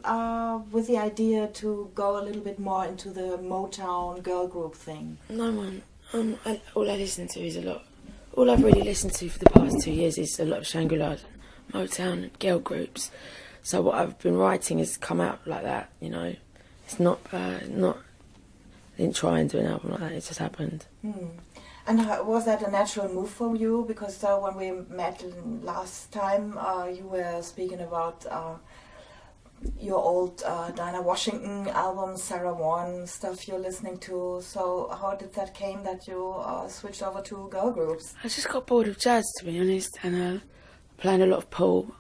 came with the idea to go a little bit more into the Motown girl group thing? No one. All I listen to is a lot. All I've really listened to for the past 2 years is a lot of Shangri-La, Motown, girl groups. So what I've been writing has come out like that, you know. It's not. I didn't try and do an album like that. It just happened. And was that a natural move for you? Because when we met last time, you were speaking about your old Dinah Washington album, Sarah Vaughan stuff you're listening to. So how did that came that you switched over to girl groups? I just got bored of jazz, to be honest, and playing a lot of Paul.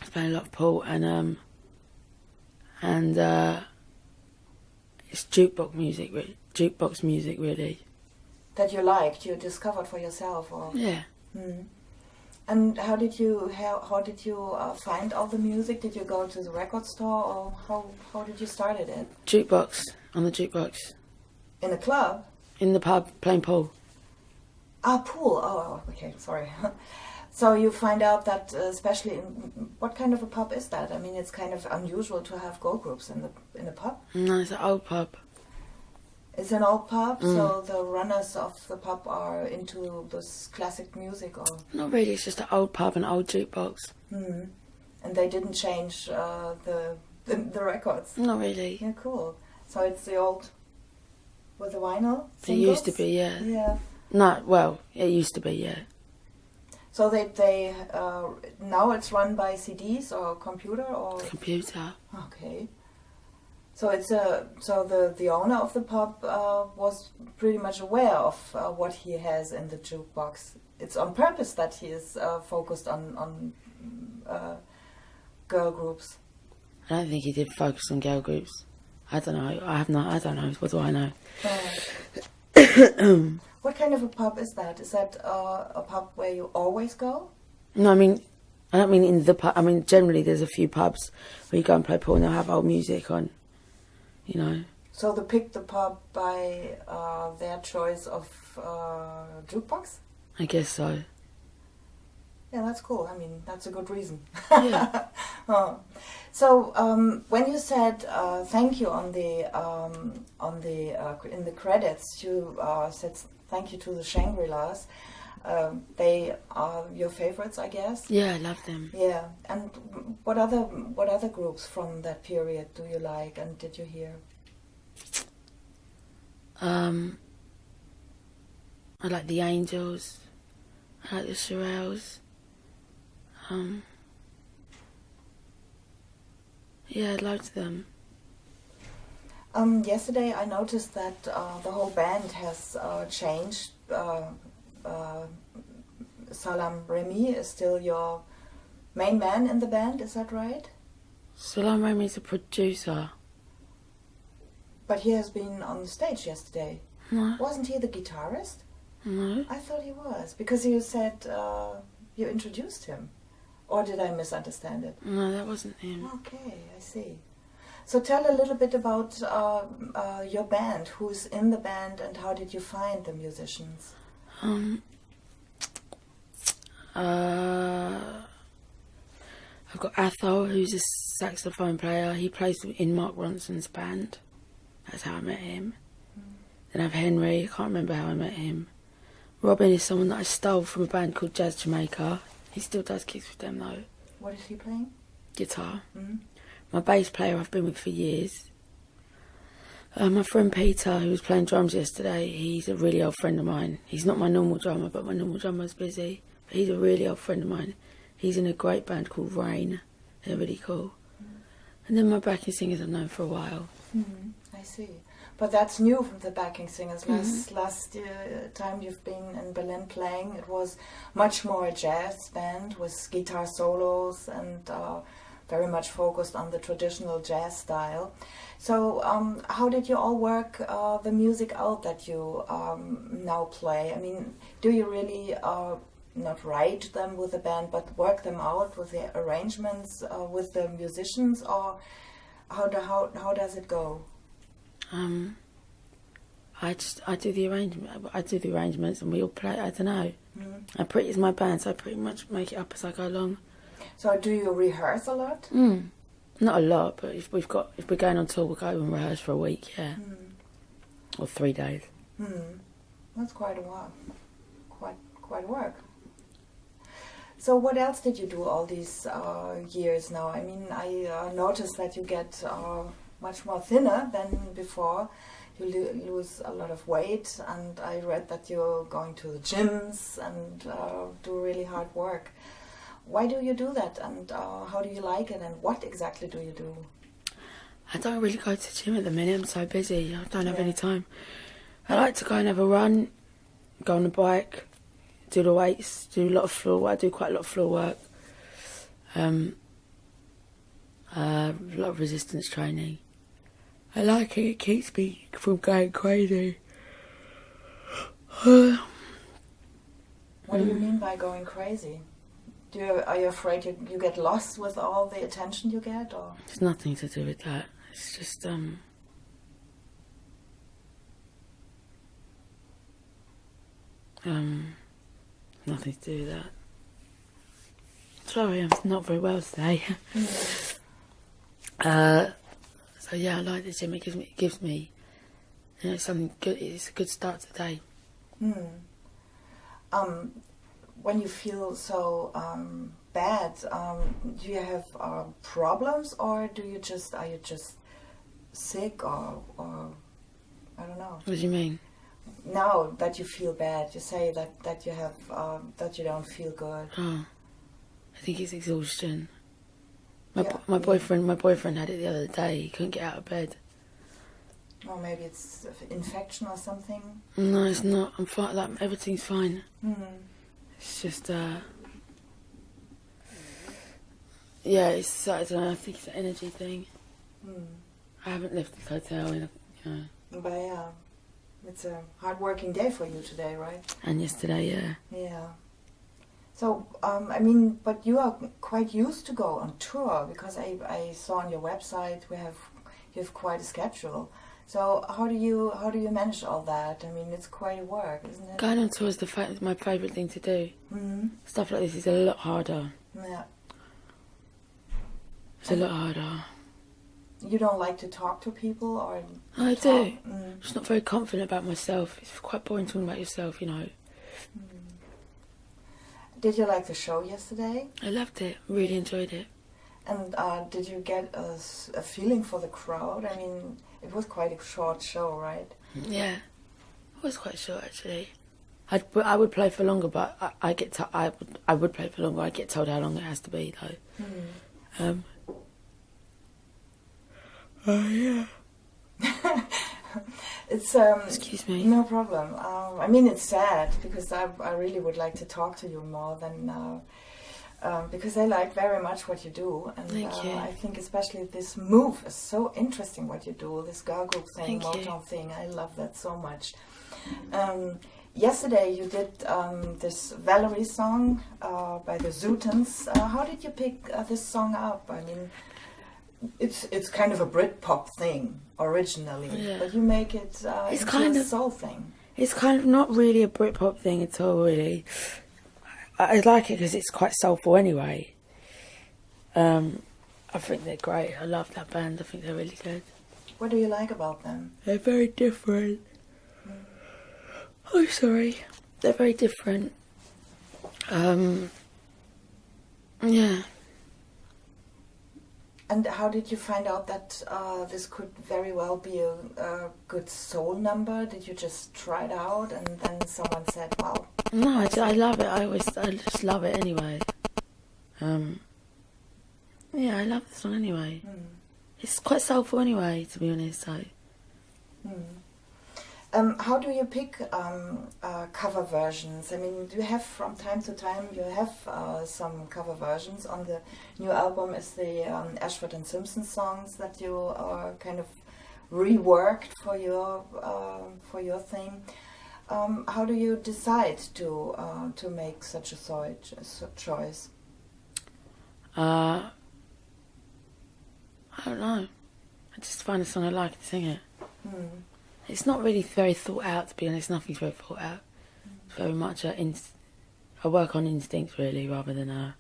I was playing a lot of Paul, and it's jukebox music, really. That you liked, you discovered for yourself, or yeah. And how did you find all the music? Did you go to the record store, or how did you start it? On the jukebox. In a club? In the pub, playing pool. Pool. Oh, okay, sorry. So you find out that, especially what kind of a pub is that? I mean, it's kind of unusual to have girl groups in a pub. No, it's an old pub. It's an old pub, so the runners of the pub are into this classic music, or not really. It's just an old pub, an old jukebox. And they didn't change the records. Not really. Yeah, cool. So it's the old with the vinyl singles? It used to be, yeah. Yeah. No, well, it used to be, yeah. So they now it's run by CDs or computer or computer. Okay. So it's the owner of the pub was pretty much aware of what he has in the jukebox. It's on purpose that he is focused on girl groups. I don't think he did focus on girl groups. I don't know. I don't know. What do I know? What kind of a pub is that? Is that a pub where you always go? No, I don't mean in the pub. I mean, generally there's a few pubs where you go and play pool and they'll have old music on, you know. So they picked the pub by their choice of jukebox? I guess so. Yeah, that's cool. I mean, that's a good reason. Yeah. So when you said thank you in the credits, you said thank you to the Shangri-Las. They are your favorites, I guess. Yeah, I love them. Yeah, and what other groups from that period do you like and did you hear? I like the Angels. I like the Shirelles. Yeah, loads of them. Yesterday I noticed that the whole band has changed. Salam Remy is still your main man in the band, is that right? Salam Remy is a producer. But he has been on the stage yesterday. No. Wasn't he the guitarist? No. I thought he was, because you said you introduced him. Or did I misunderstand it? No, that wasn't him. Okay, I see. So tell a little bit about your band. Who's in the band and how did you find the musicians? I've got Athol, who's a saxophone player. He plays in Mark Ronson's band. That's how I met him. Then I have Henry. I can't remember how I met him. Robin is someone that I stole from a band called Jazz Jamaica. He still does gigs with them though. What is he playing? Guitar. My bass player I've been with for years. My friend Peter, who was playing drums yesterday, he's a really old friend of mine. He's not my normal drummer, but my normal drummer's busy. But he's a really old friend of mine. He's in a great band called Rain. They're really cool. And then my backing singers I've known for a while. I see. But that's new from the backing singers. Last time you've been in Berlin playing, it was much more a jazz band with guitar solos and very much focused on the traditional jazz style. So how did you all work the music out that you now play? I mean, do you really not write them with the band, but work them out with the arrangements with the musicians, or how does it go? I do the arrangements and we all play. I don't know. It's my band, so I pretty much make it up as I go along. So do you rehearse a lot? Not a lot, but if we're going on tour, we'll go and rehearse for a week, yeah. Or 3 days. That's quite a while. Quite work. So what else did you do all these years now? I mean, I noticed that you get much more thinner than before. You lose a lot of weight, and I read that you're going to the gyms and do really hard work. Why do you do that, and how do you like it, and what exactly do you do? I don't really go to the gym at the minute. I'm so busy. I don't have any time. I like to go and have a run, go on the bike, do the weights, do a lot of floor. I do quite a lot of floor work. A lot of resistance training. I like it. It keeps me from going crazy. What do you mean by going crazy? Are you afraid you get lost with all the attention you get, or? It's nothing to do with that. It's just nothing to do with that. Sorry, I'm not very well today. So yeah, I like the gym. It gives me, something good. It's a good start to the day. When you feel so bad, do you have problems, or are you just sick, or I don't know? What do you mean? Now that you feel bad, you say that you have that you don't feel good. Oh, I think it's exhaustion. My boyfriend had it the other day. He couldn't get out of bed. Or maybe it's infection or something. No, it's not. I'm fine. Like, everything's fine. It's just it's I don't know. I think it's an energy thing. I haven't left this hotel in But yeah, it's a hard-working day for you today, right? And yesterday, yeah. Yeah. So, I mean, but you are quite used to go on tour, because I saw on your website you have quite a schedule. So how do you manage all that? I mean, it's quite a work, isn't it? Going on tour is my favourite thing to do. Stuff like this is a lot harder. Yeah. It's a lot harder. You don't like to talk to people, or? I do. I'm just not very confident about myself. It's quite boring talking about yourself, Did you like the show yesterday? I loved it. Really enjoyed it. And did you get a feeling for the crowd? I mean, it was quite a short show, right? Yeah, it was quite short actually. I would play for longer, but I would play for longer. I get told how long it has to be though. Yeah. It's Excuse me. No problem. I mean, it's sad, because I really would like to talk to you more than because I like very much what you do, and Thank you. I think especially this move is so interesting. What you do, this girl group thing, Thank you. Motown thing, I love that so much. Yesterday you did this Valerie song by the Zootons. How did you pick this song up? I mean, it's kind of a Britpop thing originally, but you make it It's into kind a of soul thing. It's kind of not really a Britpop thing at all, really. I like it because it's quite soulful anyway. I think they're great. I love that band. I think they're really good. What do you like about them? They're very different. Oh, sorry. They're very different. Yeah. And how did you find out that this could very well be a good soul number? Did you just try it out and then someone said, wow? No, I love it. I just love it anyway. Yeah, I love the song anyway. It's quite soulful anyway, to be honest. So. How do you pick cover versions? I mean, do you have from time to time, you have some cover versions on the new album? Is the Ashford and Simpson songs that you kind of reworked for your thing? How do you decide to make such a choice? I don't know. I just find a song I like and sing it. It's not really very thought out, to be honest. Nothing's very thought out. It's very much I work on instinct, really, rather than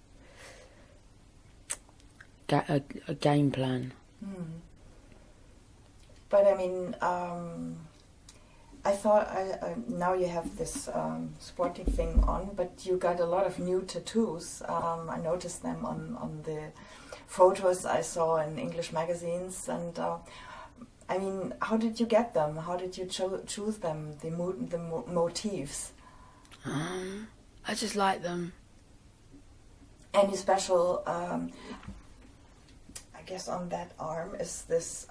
a game plan. But I mean, I thought now you have this sporting thing on, but you got a lot of new tattoos. I noticed them on the photos I saw in English magazines, and I mean, how did you get them? How did you choose them? The motifs. I just like them. Any special? I guess on that arm is this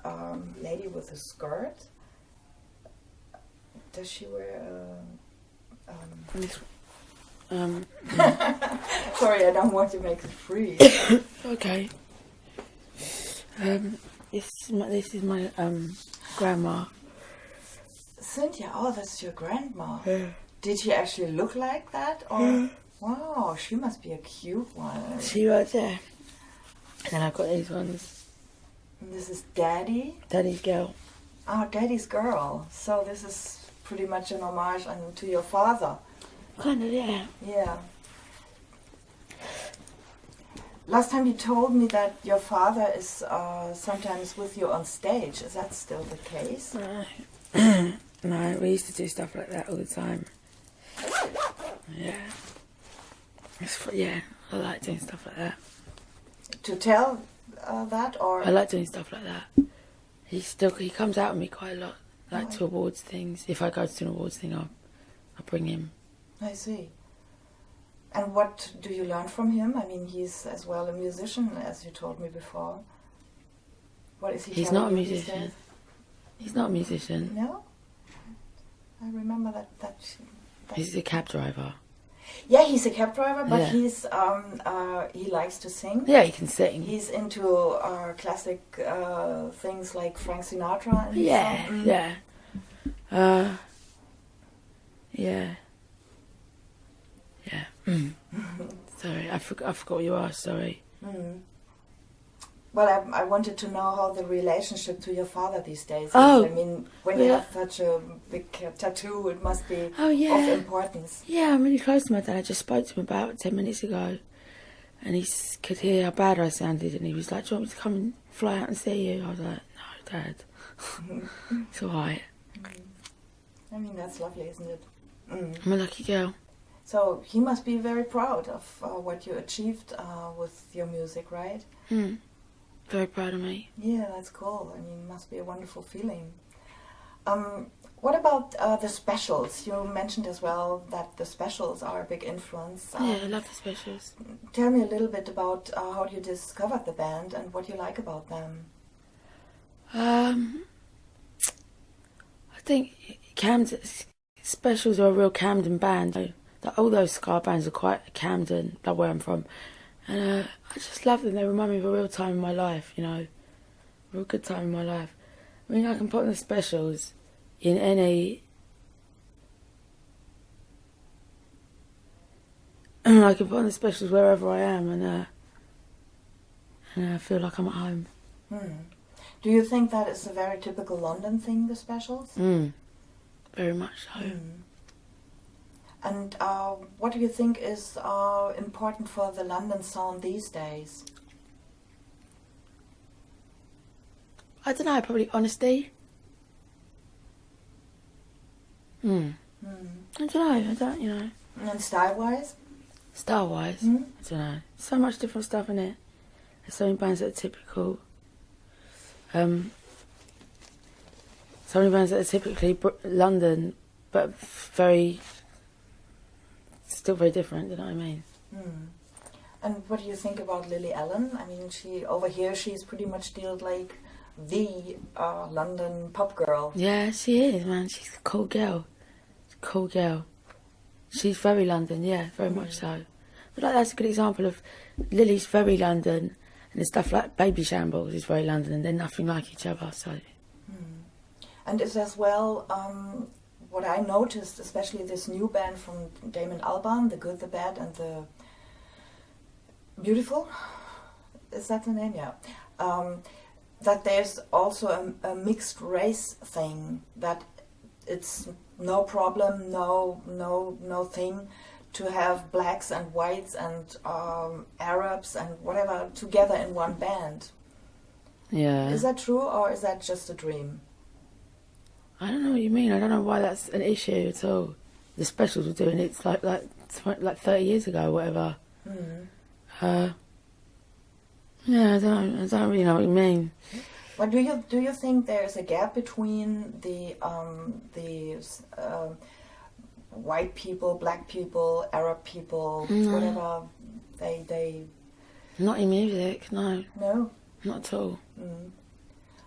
lady with a skirt. Does she wear Sorry, I don't want to make it free. Okay. This is my grandma. Cynthia, oh, that's your grandma. Yeah. Did she actually look like that? Or wow, she must be a cute one. She was, yeah. And then I've got these ones. And this is Daddy? Daddy's girl. Oh, Daddy's girl. So this is pretty much an homage to your father. Kind of, yeah. Yeah. Last time you told me that your father is sometimes with you on stage. Is that still the case? No, we used to do stuff like that all the time. Yeah. Yeah, I like doing stuff like that. To tell that, or I like doing stuff like that. He comes out with me quite a lot, like to awards things. If I go to an awards thing, I'll bring him. I see. And what do you learn from him? I mean, he's as well a musician, as you told me before. What is he? He's not a musician. He's not a musician. No? I remember that He's a cab driver. Yeah, he's a cab driver, but Yeah. he's he likes to sing. Yeah, he can sing. He's into classic things like Frank Sinatra. And Yeah, so, yeah. Yeah. Yeah. Sorry, I forgot what you asked, sorry. Well, I wanted to know how the relationship to your father these days is. Oh, I mean, when you have such a big tattoo, it must be of importance. Yeah, I'm really close to my dad. I just spoke to him about 10 minutes ago. And he could hear how bad I sounded. And he was like, do you want me to come and fly out and see you? I was like, no, Dad. It's all right. I mean, that's lovely, isn't it? I'm a lucky girl. So he must be very proud of what you achieved with your music, right? Very proud of me. Yeah, that's cool. I mean, it must be a wonderful feeling. What about the specials? You mentioned as well that the specials are a big influence. Yeah, I love the specials. Tell me a little bit about how you discovered the band and what you like about them. I think Camden specials are a real Camden band. All those ska bands are quite Camden, like where I'm from. And I just love them. They remind me of a real time in my life, you know. A real good time in my life. I mean, I can put on the specials in any... I can put on the specials wherever I am and I feel like I'm at home. Do you think that is a very typical London thing, the specials? Very much so. And what do you think is important for the London sound these days? I don't know, probably honesty. I don't know, you know. And style-wise? Style-wise, I don't know. So much different stuff in it. There's so many bands that are typical. So many bands that are typically London, but still very different, you know what I mean? And what do you think about Lily Allen? I mean, she's pretty much still like the London pop girl. Yeah, she is, man. She's a cool girl. She's very London, yeah, very much so. But that's a good example of Lily's very London, and the stuff like Baby Shambles is very London, and they're nothing like each other, so... And it's as well... what I noticed, especially this new band from Damon Albarn, The Good, the Bad, and the Beautiful, is that the name? Yeah. That there's also a mixed race thing, that it's no problem, no thing to have blacks and whites and Arabs and whatever together in one band. Yeah. Is that true, or is that just a dream? I don't know what you mean. I don't know why that's an issue at all. The Specials were doing it like 30 years ago or whatever. Yeah, I don't really know what you mean. But do you think there's a gap between the white people, black people, Arab people, whatever they? Not in music, no. No, not at all.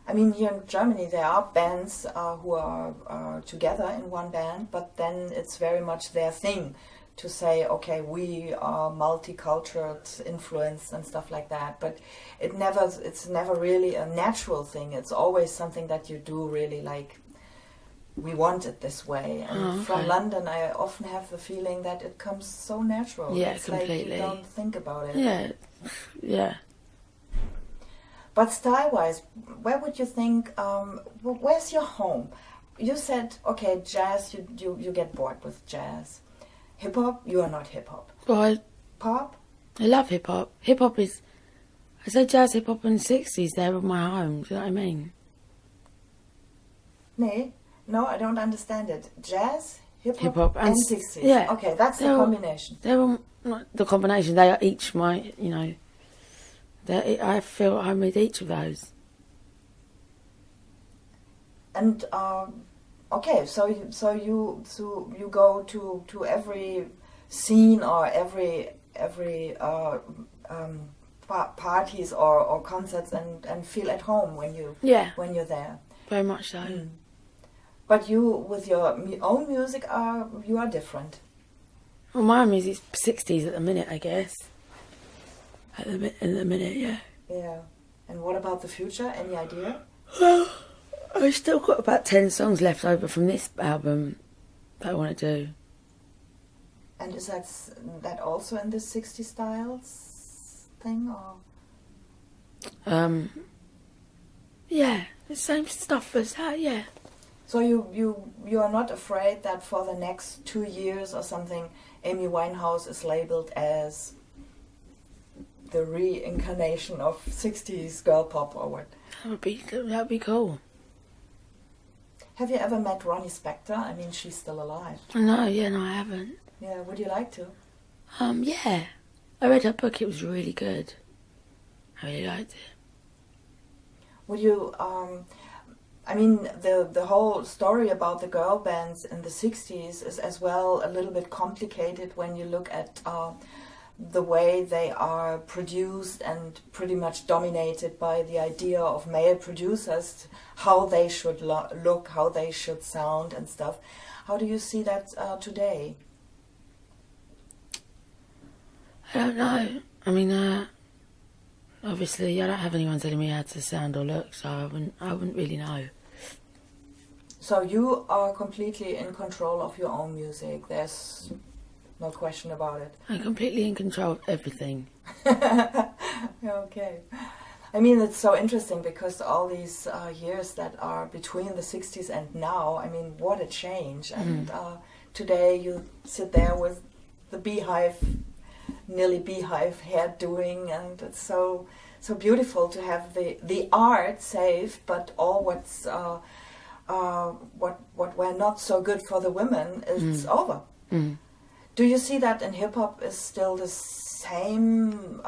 I mean, here in Germany there are bands who are together in one band, but then it's very much their thing to say, okay, we are multicultural influence and stuff like that. But it's never really a natural thing. It's always something that you do really like. We want it this way. And from London, I often have the feeling that it comes so natural. Yeah, it's completely. like you don't think about it. Yeah, yeah. But style-wise, where would you think? Where's your home? You said, okay, jazz. You get bored with jazz. Hip hop. You are not hip hop. Well, Pop. I love hip hop. Hip hop is. I say jazz, hip hop, and 60s. They're my home. Do you know what I mean? No, I don't understand it. Jazz, hip hop, and 60s. Yeah. Okay, that's the combination. They're all not the combination. They are each my. You know. I feel I made each of those. And okay, so you go to every scene or every parties or concerts and feel at home when you're there. Very much so. But you, with your own music, you are different. Well, my music's 60s at the minute, I guess. In the minute, yeah. Yeah. And what about the future? Any idea? Well, I've still got about 10 songs left over from this album that I want to do. And is that also in this 60 styles thing, or? Yeah, the same stuff as that, yeah. So you are not afraid that for the next 2 years or something, Amy Winehouse is labeled as the reincarnation of 60s girl pop or what? That'd be cool. Have you ever met Ronnie Spector? I mean, she's still alive. No, I haven't. Yeah, would you like to? Yeah. I read her book, it was really good. I really liked it. Would you, I mean, the whole story about the girl bands in the 60s is as well a little bit complicated when you look at the way they are produced and pretty much dominated by the idea of male producers, how they should look, how they should sound and stuff. How do you see that today? I don't know. I mean, obviously I don't have anyone telling me how to sound or look, so I wouldn't really know. So you are completely in control of your own music. There's no question about it. I'm completely in control of everything. Okay. I mean, it's so interesting because all these years that are between the 60s and now, I mean, what a change. And today you sit there with the nearly beehive hair doing, and it's so beautiful to have the art safe, but all what were not so good for the women is over. Do you see that in hip hop is still the same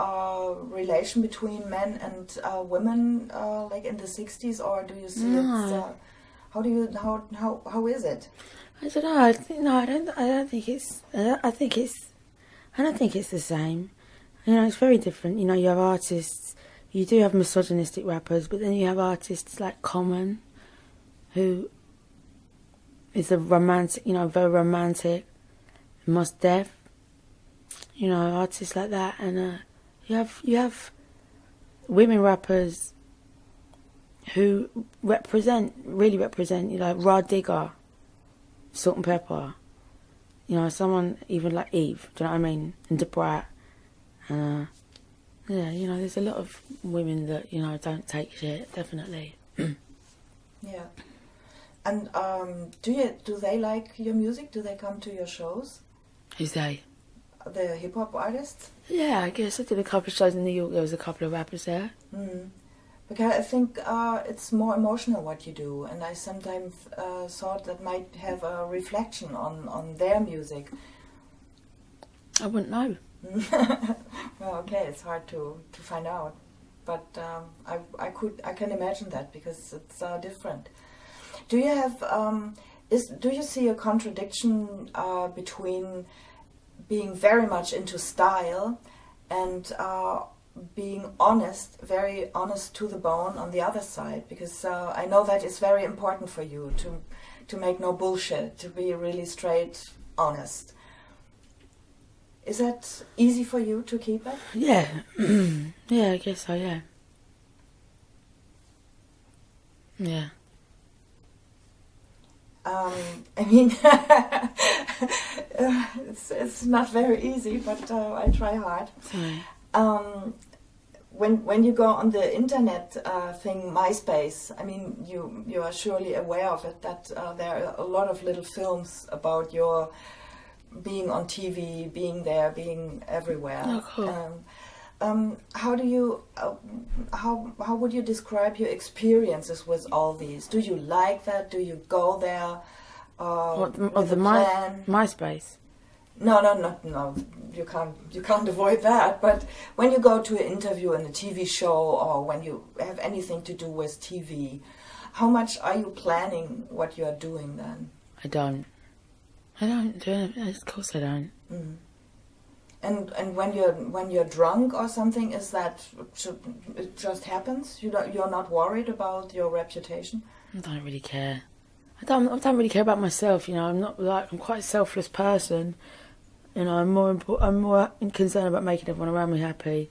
relation between men and women like in the 60s, or do you see it's how is it? I don't know. I don't think it's the same. You know, it's very different. You know, you have artists, you do have misogynistic rappers, but then you have artists like Common, who is a romantic, you know, very romantic, Mos Def, you know, artists like that, and you have women rappers who really represent, you know, like Rah Digger, Salt and Pepper, you know, someone even like Eve, do you know what I mean, and Debrat, yeah, you know, there's a lot of women that, you know, don't take shit, definitely. Yeah. And do they like your music? Do they come to your shows? Who's they? the hip hop artists? Yeah, I guess I did a couple of shows in New York. There was a couple of rappers there. Mm. Because I think it's more emotional what you do, and I sometimes thought that might have a reflection on their music. I wouldn't know. Well, okay, it's hard to find out, but I can imagine that because it's different. Do you have do you see a contradiction between being very much into style and being honest, very honest to the bone on the other side? Because I know that is very important for you to make no bullshit, to be really straight, honest. Is that easy for you to keep it? Yeah. Yeah, I guess so, yeah. Yeah. I mean, it's not very easy, but I try hard. Sorry. When you go on the internet thing, MySpace, I mean, you are surely aware of it, that there are a lot of little films about your being on TV, being there, being everywhere. Oh, cool. How do you how would you describe your experiences with all these? Do you like that? Do you go there? MySpace? No. You can't avoid that. But when you go to an interview in a TV show, or when you have anything to do with TV, how much are you planning what you are doing then? I don't do it. Of course I don't. Mm. And when you're drunk or something, is that it just happens? You're not worried about your reputation? I don't really care. I don't really care about myself. You know, I'm quite a selfless person. You know, I'm more concerned about making everyone around me happy.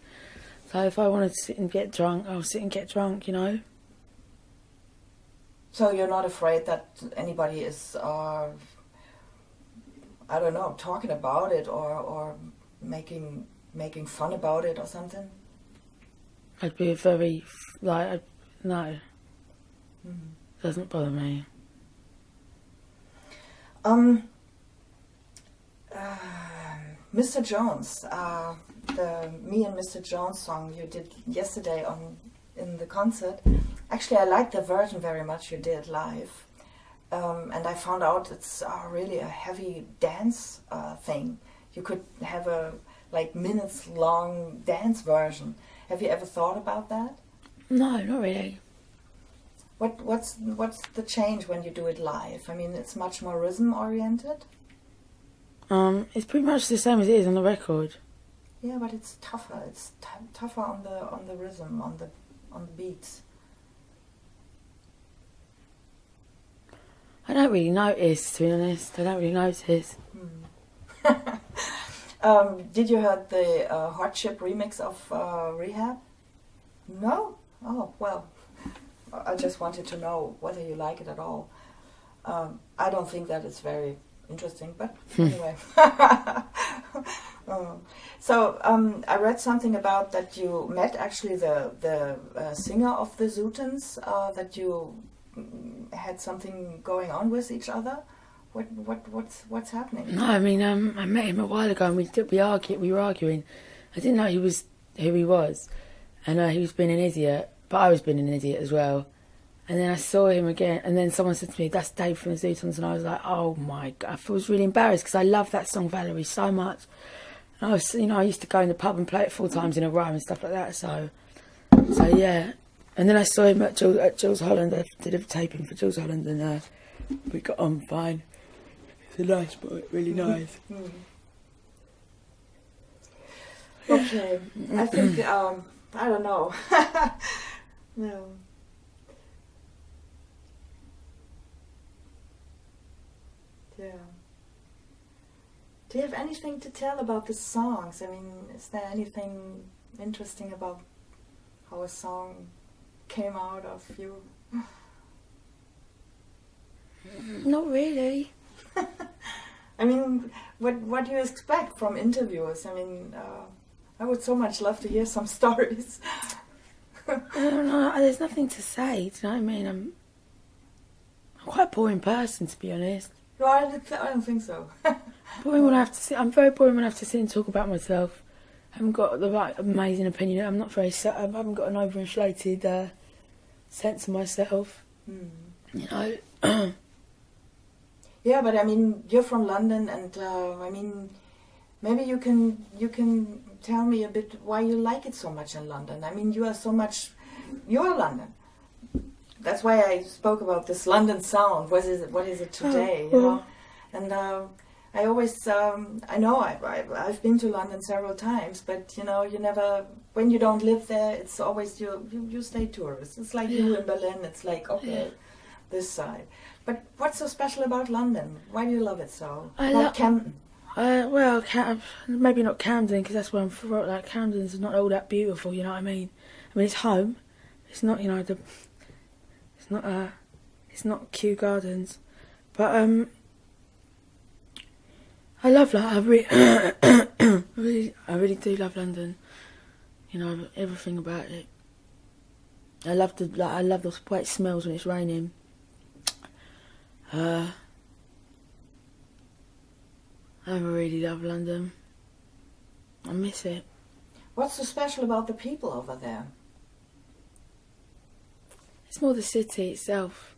So if I want to sit and get drunk, I'll sit and get drunk. You know. So you're not afraid that anybody is, I don't know, talking about it or making fun about it or something? I'd be very no. Mm. Doesn't bother me. Mr. Jones, the Me and Mr. Jones song you did yesterday in the concert. Actually, I liked the version very much you did live, and I found out it's really a heavy dance thing. You could have a minutes long dance version. Have you ever thought about that? No, not really. What's the change when you do it live? I mean, it's much more rhythm oriented. It's pretty much the same as it is on the record. Yeah, but it's tougher. It's tougher on the rhythm, on the beats. I don't really notice, to be honest. I don't really notice. Did you hear the Hot Chip remix of Rehab? No? Oh, well, I just wanted to know whether you like it at all. I don't think that it's very interesting, but anyway. So I read something about that you met actually the singer of the Zootons, that you had something going on with each other. What's happening? No, I mean, I met him a while ago and we were arguing. I didn't know who he was, and he was being an idiot, but I was being an idiot as well. And then I saw him again, and then someone said to me, "That's Dave from the Zootons," and I was like, "Oh my God!" I was really embarrassed because I love that song Valerie so much. And I used to go in the pub and play it 4 times in a row and stuff like that. So yeah. And then I saw him at Jules Holland. I did a taping for Jules Holland, and we got on fine. He's a nice boy, really nice. Okay, I think I don't know. No. Yeah. Do you have anything to tell about the songs? I mean, is there anything interesting about how a song came out of you? Not really. I mean, what do you expect from interviews? I mean, I would so much love to hear some stories. I don't know. There's nothing to say. Do you know what I mean? I'm quite a boring person, to be honest. No, I don't think so. Boring when I have to sit. I'm very boring when I have to sit and talk about myself. I haven't got the right amazing opinion. I'm not very. I haven't got an overinflated sense of myself. You know. Yeah, but I mean, you're from London, and I mean, maybe you can tell me a bit why you like it so much in London. I mean, you are so much. You are London. That's why I spoke about this London sound. What is it today? You know, and I always I know I've been to London several times, but you know, you never, when you don't live there, it's always you stay tourist. It's like you in Berlin. It's like okay, this side. But what's so special about London? Why do you love it so? Like Camden. Well, maybe not Camden, because that's where I'm from. Like Camden's not all that beautiful. You know what I mean? I mean, it's home. It's not, you know, it's not Kew Gardens, but I love I really do love London. You know, everything about it. I love the way it smells when it's raining. I really love London. I miss it. What's so special about the people over there? It's more the city itself.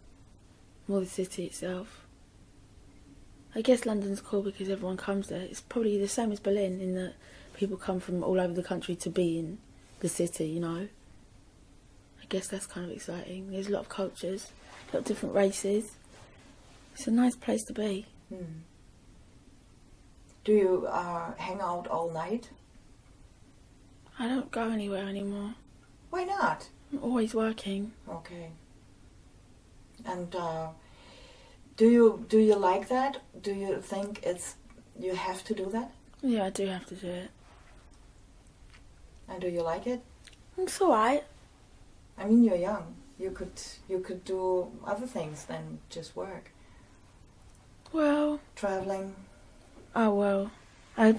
I guess London's cool because everyone comes there. It's probably the same as Berlin in that people come from all over the country to be in the city, you know. I guess that's kind of exciting. There's a lot of cultures, a lot of different races. It's a nice place to be. Do you hang out all night? I don't go anywhere anymore. Why not? I'm always working. Okay. And do you like that? Do you think you have to do that? Yeah, I do have to do it. And do you like it? It's alright. I mean, you're young. You could do other things than just work. Well, traveling. Oh well,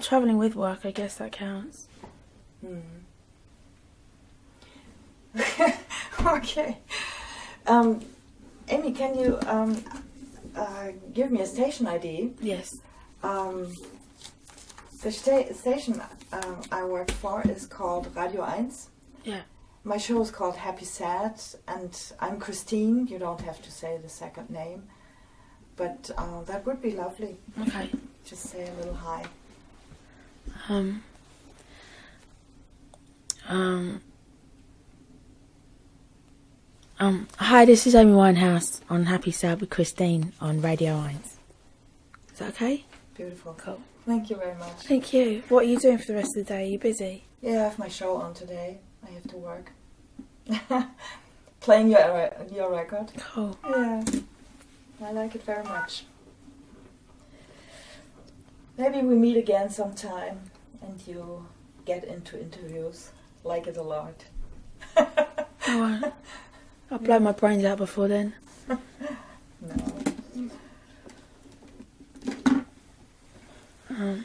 traveling with work. I guess that counts. Okay. Amy, can you give me a station ID? Yes. The station I work for is called Radio 1. Yeah. My show is called Happy Sad, and I'm Christine. You don't have to say the second name, but that would be lovely. Okay. Just say a little hi. Hi, this is Amy Winehouse on Happy Sad with Christine on Radio 1. Is that okay? Beautiful. Cool. Thank you very much. Thank you. What are you doing for the rest of the day? Are you busy? Yeah, I have my show on today. I have to work. Playing your record. Cool. Yeah, I like it very much. Maybe we meet again sometime and you get into interviews. Like it a lot. I'll blow my brains out before then. No.